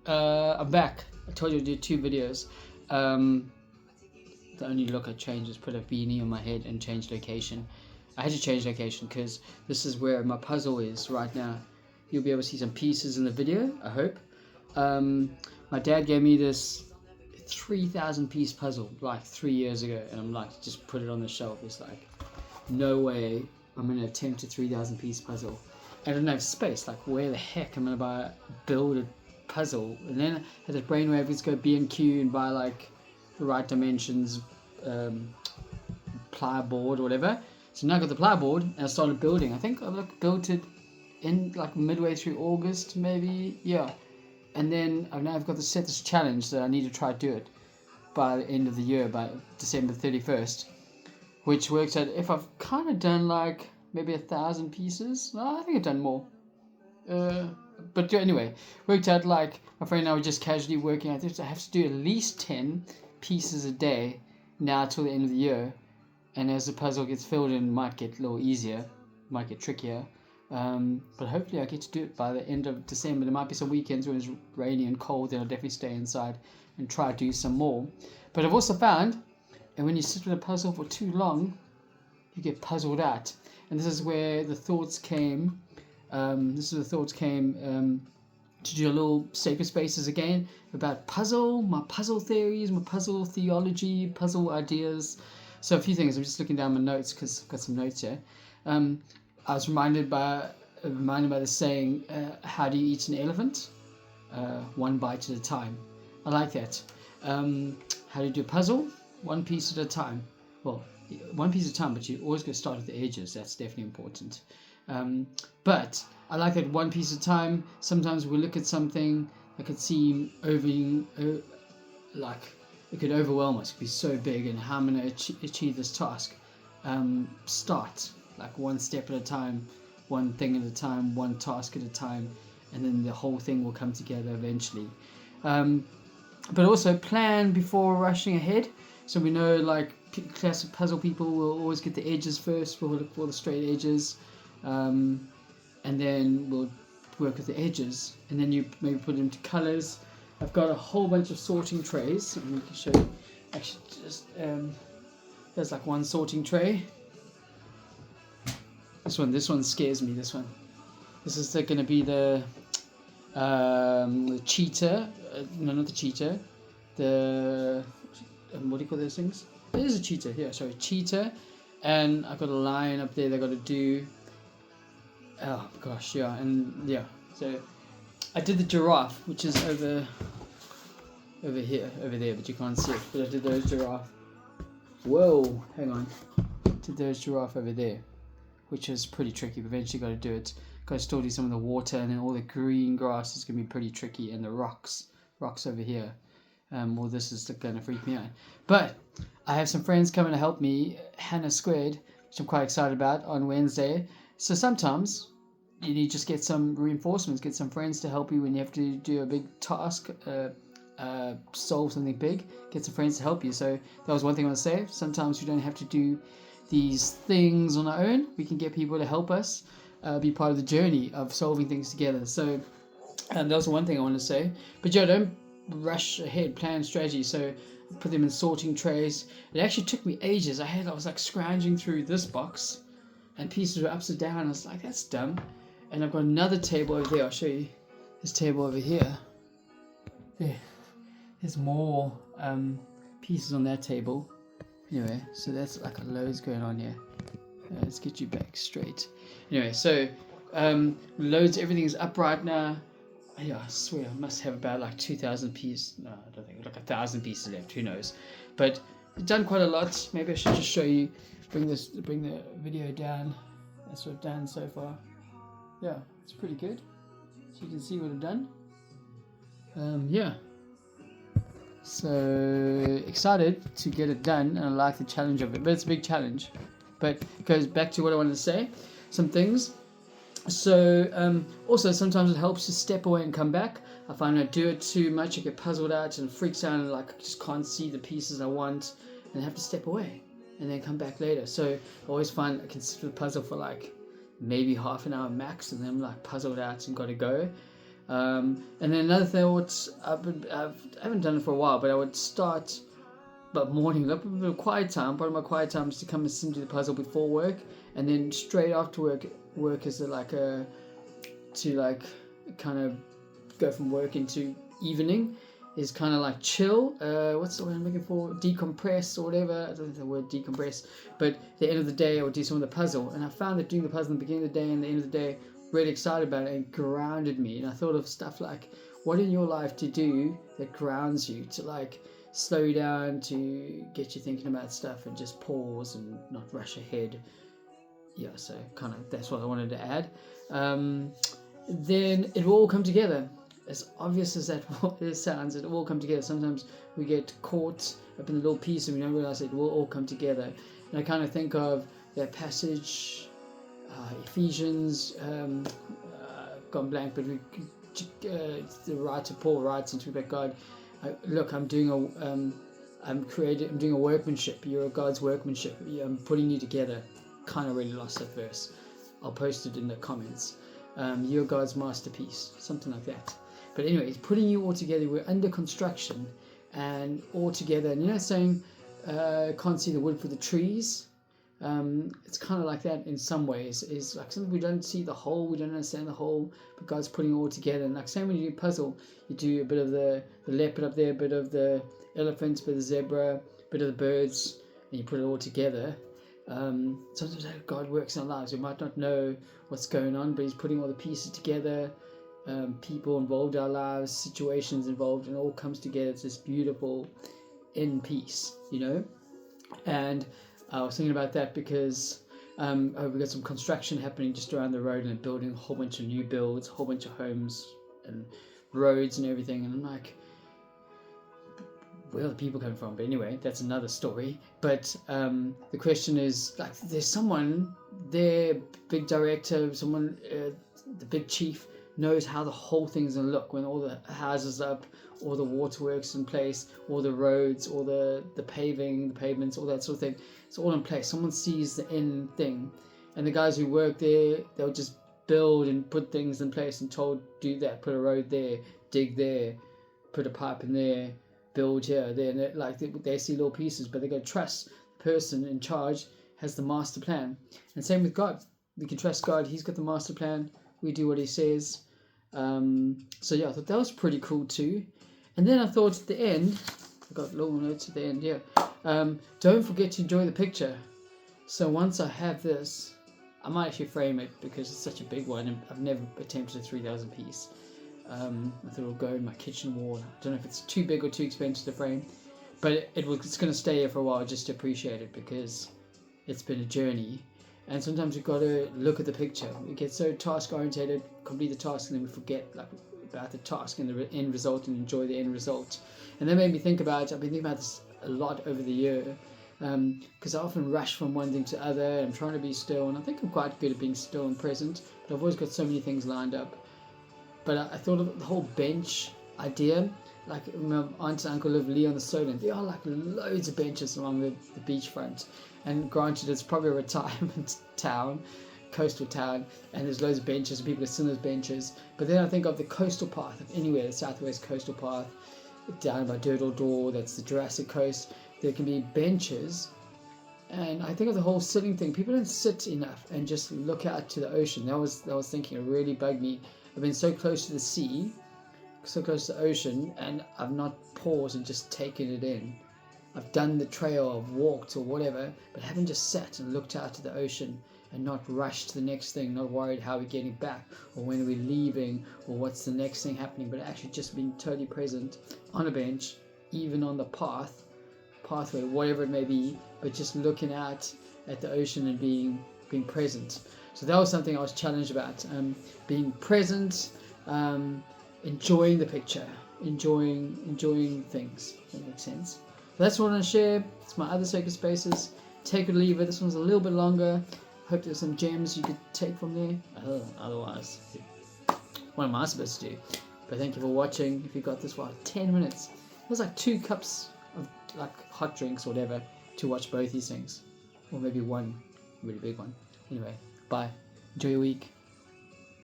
I'm back. I told you to do 2 videos. The only look I changed was put a beanie on my head and change location. I had to change location because this is where my puzzle is right now. You'll be able to see some pieces in the video, I hope. My dad gave me this 3,000 piece puzzle like 3 years ago, and I'm like, just put it on the shelf. It's like, no way I'm going to attempt a 3,000 piece puzzle. I don't have space. Like, where the heck am I going to build a puzzle? And then I had this brainwave, let's go B&Q and buy like the right dimensions, plyboard or whatever. So now I got the plyboard and I started building. I think I built it in like midway through August, maybe, yeah. And then I've got to set this challenge that I need to try to do it by the end of the year, by December 31st, which works out, if I've kind of done like maybe 1,000 pieces. No, I think I've done more. But anyway, worked out like my friend and I were just casually working. I think I have to do at least 10 pieces a day now till the end of the year. And as the puzzle gets filled in, it might get a little easier, might get trickier. But hopefully I get to do it by the end of December. There might be some weekends when it's rainy and cold, then I'll definitely stay inside and try to do some more. But I've also found, and when you sit with a puzzle for too long, you get puzzled out. And this is where the thoughts came. To do a little sacred spaces again about my puzzle theories, my puzzle theology, puzzle ideas. So a few things. I'm just looking down my notes because I've got some notes here. I was reminded by the saying, how do you eat an elephant? One bite at a time. I like that. How do you do a puzzle? One piece at a time. Well, one piece at a time, but you always got to start at the edges. That's definitely important. But I like that one piece at a time. Sometimes we look at something that could seem like it could overwhelm us. It could be so big, and how I'm going to achieve this task. Start like one step at a time, one thing at a time, one task at a time, and then the whole thing will come together eventually. But also plan before rushing ahead. So we know, like classic puzzle people will always get the edges first. We'll look for the straight edges, and then we'll work with the edges, and then you maybe put it into colors. I've got a whole bunch of sorting trays. And we can show you. Actually, just there's like one sorting tray. This one scares me. This is going to be the cheetah. No, not the cheetah. The what do you call those things? It is a cheetah. Yeah, sorry, cheetah. And I've got a lion up there. They've got to do. Oh gosh, yeah, and yeah. So I did the giraffe, which is over there, but you can't see it. But I did those giraffe. Whoa, hang on. Did those giraffe over there, which is pretty tricky. But eventually got to do it. Got to still do some of the water, and then all the green grass is going to be pretty tricky, and the rocks over here. Well, this is going to freak me out. But I have some friends coming to help me, Hannah Squared, which I'm quite excited about, on Wednesday. So sometimes you need to just get some reinforcements, get some friends to help you when you have to do a big task, solve something big, get some friends to help you. So that was one thing I want to say. Sometimes we don't have to do these things on our own. We can get people to help us be part of the journey of solving things together. So that was one thing I want to say. But yeah, don't rush ahead, plan strategy. So put them in sorting trays. It actually took me ages. I was like scrounging through this box, and pieces were upside down. I was like, that's dumb. And I've got another table over there. I'll show you this table over here. There's more pieces on that table. Anyway, so that's like loads going on here. Let's get you back straight. Anyway, so loads, everything is up right now. Yeah, I swear I must have about like 2,000 pieces. No, I don't think, like 1,000 pieces left. Who knows? But I've done quite a lot. Maybe I should just show you. Bring the video down. That's what I've done so far. Yeah, it's pretty good. So you can see what I've done. Yeah. So excited to get it done, and I like the challenge of it. But it's a big challenge. But it goes back to what I wanted to say. Some things. So also sometimes it helps to step away and come back. I find I do it too much, I get puzzled out and freaks out, and like I just can't see the pieces I want, and I have to step away and then come back later. So I always find I can sit with the puzzle for like maybe half an hour max, and then I'm like puzzled out and got to go. And then another thing, I haven't done it for a while, but I would start, but morning, a bit of quiet time. Part of my quiet time is to come and sit and do the puzzle before work, and then straight after work is to kind of go from work into evening. Is kind of like chill. What's the word I'm looking for? Decompress or whatever. I don't know the word decompress. But at the end of the day, I would do some of the puzzle. And I found that doing the puzzle in the beginning of the day and the end of the day, really excited about it and grounded me. And I thought of stuff like, what in your life to do that grounds you, to like slow you down, to get you thinking about stuff and just pause and not rush ahead. Yeah, so kind of that's what I wanted to add. Then it will all come together. As obvious as that sounds, it will all come together. Sometimes we get caught up in a little piece and we don't realize it will all come together. And I kind of think of that passage, Ephesians, gone blank, but the writer Paul writes and talks about God. Look, I'm doing a workmanship. You're God's workmanship. I'm putting you together. Kind of really lost that verse. I'll post it in the comments. You're God's masterpiece, something like that. But anyway, it's putting you all together. We're under construction and all together. And saying, can't see the wood for the trees. It's kind of like that in some ways. It's like something we don't see the whole, we don't understand the whole, but God's putting it all together. And like same when you do a puzzle, you do a bit of the leopard up there, a bit of the elephants, a bit of the zebra, a bit of the birds, and you put it all together. Sometimes God works in our lives. We might not know what's going on, but He's putting all the pieces together. People involved in our lives, situations involved, and it all comes together. It's this beautiful in peace, And I was thinking about that because we've got some construction happening just around the road and building a whole bunch of new builds, a whole bunch of homes and roads and everything. And I'm like, where are the people coming from? But anyway, that's another story. But the question is, like, there's someone there, big director, someone, the big chief, knows how the whole thing's going to look when all the houses up, all the waterworks in place, all the roads, all the paving, the pavements, all that sort of thing. It's all in place. Someone sees the end thing. And the guys who work there, they'll just build and put things in place and told, do that, put a road there, dig there, put a pipe in there, build here, there. And they see little pieces, but they got to trust the person in charge has the master plan. And same with God. We can trust God. He's got the master plan. We do what He says. So yeah, I thought that was pretty cool too. And then I thought at the end, I got little notes at the end here. Don't forget to enjoy the picture. So once I have this, I might actually frame it because it's such a big one and I've never attempted a 3,000 piece. I thought it'll go in my kitchen wall. I don't know if it's too big or too expensive to frame, but it's going to stay here for a while just to appreciate it because it's been a journey. And sometimes you've got to look at the picture. We get so task orientated, complete the task, and then we forget about the task and the end result and enjoy the end result. And that made me think about, I've been thinking about this a lot over the year, because I often rush from one thing to other. I'm trying to be still, and I think I'm quite good at being still and present, but I've always got so many things lined up. But I thought of the whole bench idea. Like my aunt and uncle live Lee on the Solent. There are like loads of benches along the beachfront. And granted, it's probably a retirement town, coastal town, and there's loads of benches and people that sit on those benches. But then I think of the coastal path, of anywhere, the southwest coastal path, down by Durdle Door, that's the Jurassic Coast. There can be benches. And I think of the whole sitting thing. People don't sit enough and just look out to the ocean. That was thinking, it really bugged me. I've been so close to the sea, so close to the ocean, and I've not paused and just taken it in. I've done the trail, I've walked or whatever, but haven't just sat and looked out to the ocean and not rushed to the next thing, not worried how we're getting back or when we're leaving or what's the next thing happening, but actually just being totally present on a bench, even on the pathway, whatever it may be, but just looking out at the ocean and being present. So that was something I was challenged about, being present, enjoying the picture, enjoying things. That makes sense. So that's what I want to share. It's my other sacred spaces. Take it or leave it. This one's a little bit longer. Hope there's some gems you could take from there. Otherwise, what am I supposed to do? But thank you for watching. If you got this, 10 minutes. It was like 2 cups of like hot drinks or whatever to watch both these things, or maybe one really big one. Anyway, bye. Enjoy your week.